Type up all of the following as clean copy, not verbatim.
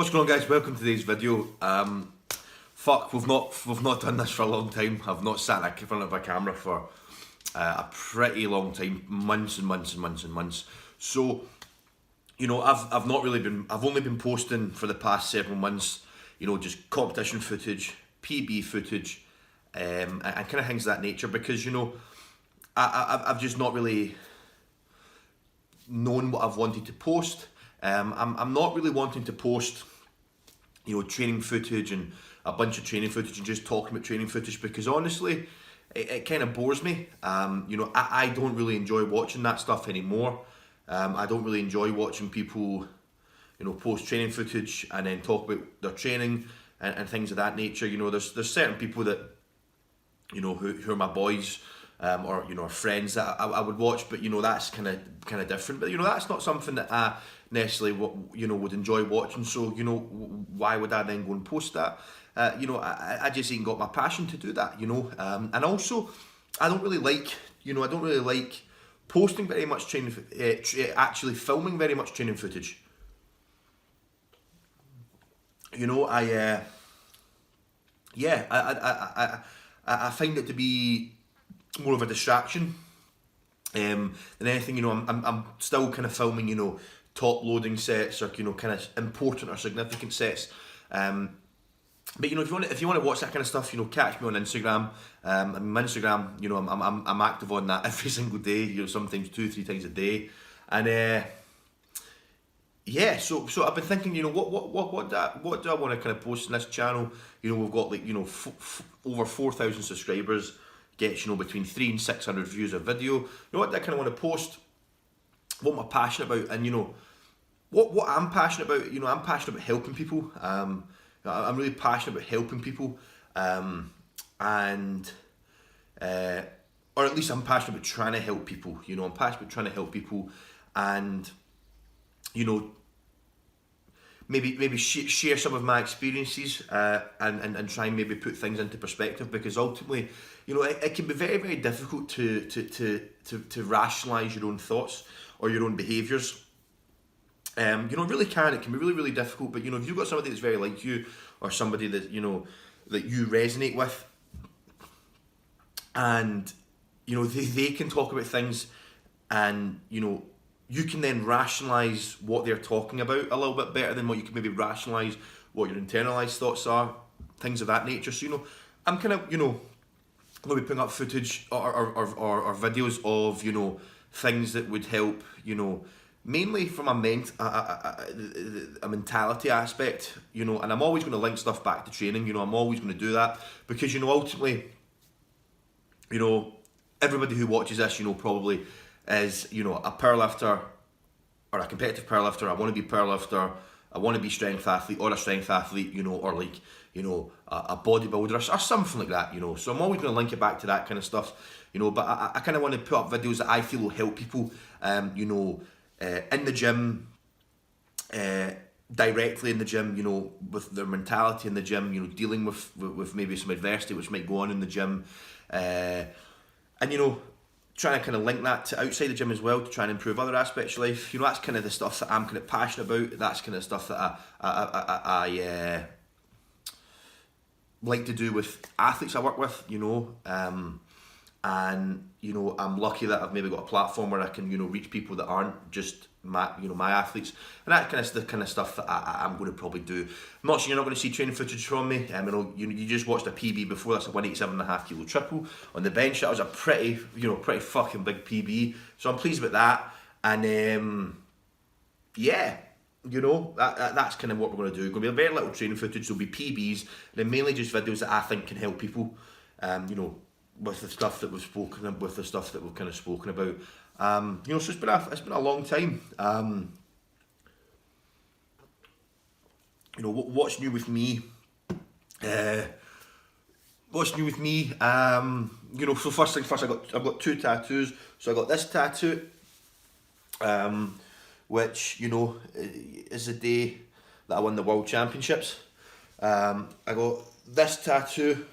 What's going on, guys? Welcome to today's video. Fuck, we've not done this for a long time. I've not sat in front of a camera for a pretty long time, months and months and months and months. So, you know, I've only been posting for the past several months. You know, just competition footage, PB footage, and kind of things of that nature, because you know, I've just not really known what I've wanted to post. I'm not really wanting to post, you know, training footage and a bunch of training footage and just talking about training footage, because honestly, it kind of bores me. You know, I don't really enjoy watching that stuff anymore. I don't really enjoy watching people, you know, post training footage and then talk about their training and things of that nature. You know, there's certain people that, you know, who are my boys, or you know, are friends that I would watch, but you know, that's kind of different. But you know, that's not something that I necessarily would enjoy watching. So you know, why would I then go and post that? You know, I just ain't got my passion to do that. You know, and also I don't really like posting very much training, actually filming very much training footage. You know, I find it to be more of a distraction than anything. You know, I'm still kind of filming, you know, top loading sets, or you know, kind of important or significant sets. But you know, if you want to watch that kind of stuff, you know, catch me on Instagram. My Instagram, you know, I'm active on that every single day. You know, sometimes 2-3 times a day, and yeah. So I've been thinking, you know, what do I want to kind of post on this channel? You know, we've got like, you know, over 4,000 subscribers. Gets, you know, between 300 and 600 views a video. You know what I kind of want to post? What am I passionate about? And you know, what I'm passionate about. You know, I'm passionate about helping people. I'm really passionate about helping people, and or at least I'm passionate about trying to help people. You know, I'm passionate about trying to help people, and you know, maybe share some of my experiences, and try and maybe put things into perspective, because ultimately, you know, it can be very, very difficult to rationalise your own thoughts or your own behaviours. You know, it really can. It can be really, really difficult. But you know, if you've got somebody that's very like you, or somebody that you know that you resonate with, and you know, they can talk about things, and you know, you can then rationalise what they're talking about a little bit better than what you can maybe rationalise what your internalised thoughts are, things of that nature. So you know, I'm kind of, you know, maybe putting up footage or videos of, you know, things that would help, you know, mainly from a mentality aspect, you know, and I'm always going to link stuff back to training. You know, I'm always going to do that, because you know, ultimately, you know, everybody who watches this, you know, probably is, you know, a powerlifter or a competitive powerlifter. I want to be a powerlifter, I want to be strength athlete or a strength athlete, you know, or like, you know, a bodybuilder or something like that, you know. So I'm always going to link it back to that kind of stuff, you know. But I kind of want to put up videos that I feel will help people, you know, in the gym, directly in the gym, you know, with their mentality in the gym, you know, dealing with maybe some adversity which might go on in the gym, and you know, trying to kind of link that to outside the gym as well, to try and improve other aspects of life. You know, that's kind of the stuff that I'm kind of passionate about. That's kind of stuff that I like to do with athletes I work with, you know. And you know, I'm lucky that I've maybe got a platform where I can, you know, reach people that aren't just my athletes, and that kind of the kind of stuff that I'm going to probably do. I'm not saying you're not going to see training footage from me. You know, you just watched a PB before. That's a 187.5 kilo triple on the bench. That was a pretty fucking big PB. So I'm pleased with that. And yeah, you know, that's kind of what we're going to do. Going to be a very little training footage. There'll be PBs, and then mainly just videos that I think can help people. You know, with the stuff that we've spoken, with the stuff that we've kind of spoken about. You know, so it's been a long time. You know, what's new with me? What's new with me? You know, so first thing first, I've got 2 tattoos. So I got this tattoo, which, you know, is the day that I won the World Championships. I got this tattoo,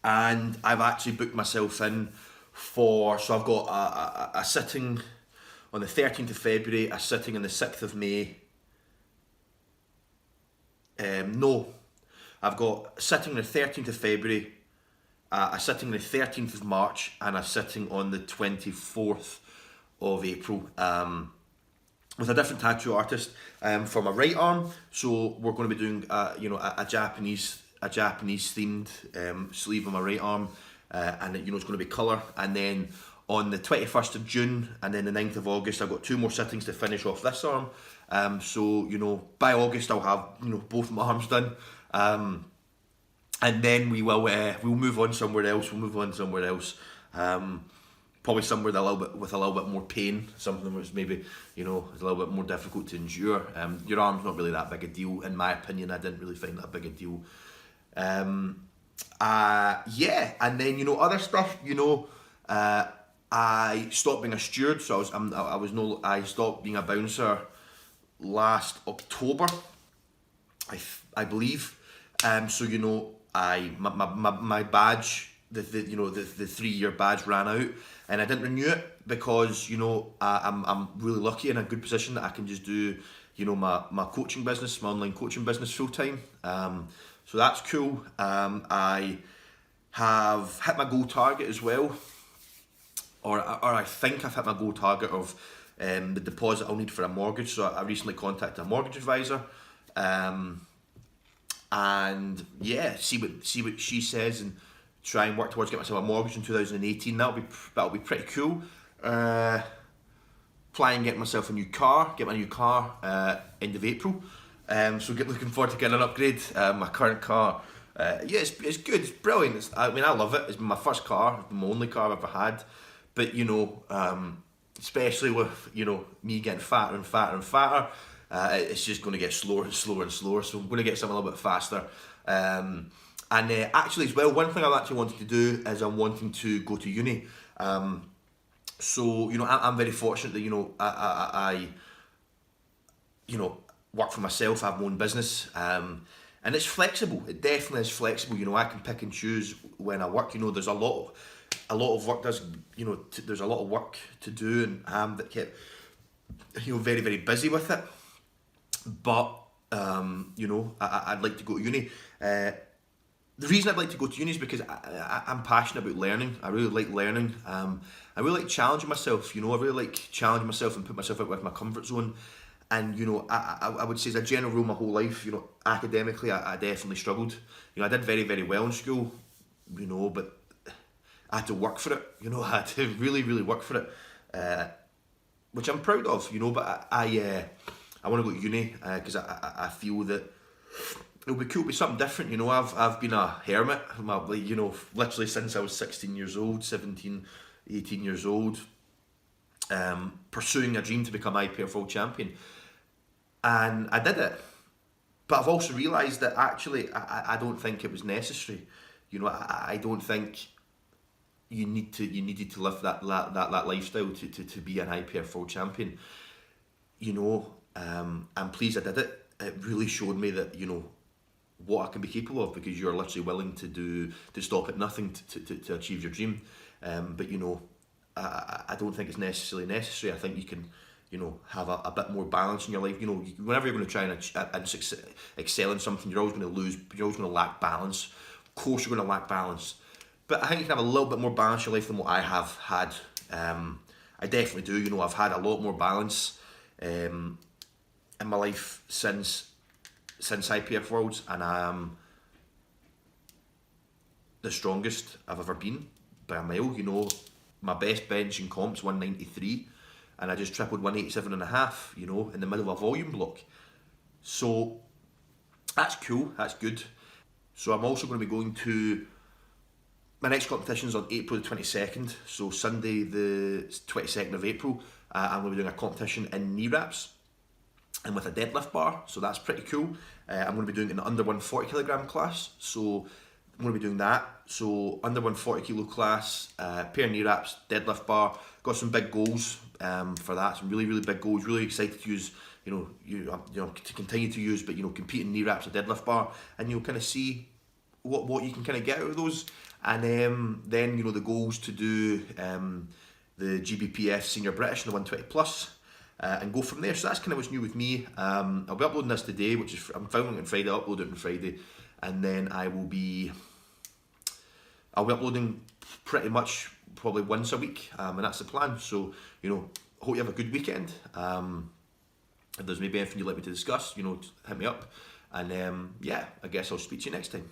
and I've actually booked myself in for, so I've got a sitting on the 13th of February, a sitting on the 6th of May, No, I've got a sitting on the 13th of February, a sitting on the 13th of March, and a sitting on the 24th of April. With a different tattoo artist for my right arm. So we're going to be doing a Japanese themed sleeve on my right arm, and it's going to be colour. And then on the 21st of June and then the 9th of August, I've got 2 more sittings to finish off this arm. So by August I'll have both my arms done, and then we'll move on somewhere else. Probably somewhere with a little bit more pain, something which maybe is a little bit more difficult to endure. Your arm's not really that big a deal, in my opinion. I didn't really find that a big a deal. And then other stuff. I stopped being a steward, so I stopped being a bouncer last October, I believe. So my badge, the 3-year badge ran out, and I didn't renew it because I'm really lucky in a good position that I can just do my coaching business, my online coaching business full time. So that's cool. I have hit my goal target as well, or I think I've hit my goal target of the deposit I'll need for a mortgage. So I recently contacted a mortgage advisor, and see what she says, and try and work towards getting myself a mortgage in 2018. That'll be pretty cool. Plan get myself a new car. Get my new car end of April. So looking forward to getting an upgrade. My current car, it's good. It's brilliant. I love it. It's my first car, my only car I've ever had. But especially with me getting fatter and fatter and fatter, it's just going to get slower and slower and slower. So I'm going to get something a little bit faster. And actually as well, one thing I've actually wanted to do is I'm wanting to go to uni. So I'm very fortunate that I work for myself. I have my own business, and it's flexible. It definitely is flexible. I can pick and choose when I work. There's a lot of work. There's a lot of work to do, and that kept very, very busy with it. But I'd like to go to uni. The reason I'd like to go to uni is because I'm passionate about learning. I really like learning. I really like challenging myself. I really like challenging myself and put myself out with my comfort zone. And I would say as a general rule, my whole life, academically, I definitely struggled. I did very, very well in school, but I had to work for it. I had to really, really work for it, which I'm proud of. But I want to go to uni because I feel that it'll be cool to be something different. I've been a hermit, literally since I was 16 years old, 17, 18 years old, pursuing a dream to become IPF World Champion. And I did it. But I've also realised that actually I don't think it was necessary. I don't think you needed to live that lifestyle to be an IPF World Champion. I'm pleased I did it. It really showed me that, what I can be capable of, because you're literally willing to stop at nothing to achieve your dream. But I don't think it's necessarily necessary. I think you can have a bit more balance in your life. Whenever you're going to try and excel in something, you're always going to lose. You're always going to lack balance. Of course you're going to lack balance, but I think you can have a little bit more balance in your life than what I have had. I definitely do. I've had a lot more balance in my life since IPF Worlds, and I am the strongest I've ever been by a mile. My best bench in comp's 193, and I just tripled 187.5, in the middle of a volume block. So that's cool, that's good. So I'm also going to be going to, my next competition's on April the 22nd, so Sunday the 22nd of April, I'm going to be doing a competition in knee wraps and with a deadlift bar, so that's pretty cool. I'm going to be doing it in the under 140 kilogram class, so I'm going to be doing that. So under 140 kilo class, pair of knee wraps, deadlift bar. Got some big goals for that. Some really, really big goals. Really excited to use, to continue to use, but compete in knee wraps and deadlift bar, and you'll kind of see what you can kind of get out of those. And then the goals to do the GBPF Senior British in the 120 plus. and go from there. So that's kind of what's new with me. I'll be uploading this today, which is I'm filming it on Friday. I'll upload it on Friday, and then I'll be uploading pretty much probably once a week, and that's the plan. So hope you have a good weekend. If there's maybe anything you'd like me to discuss, hit me up, and yeah, I guess I'll speak to you next time.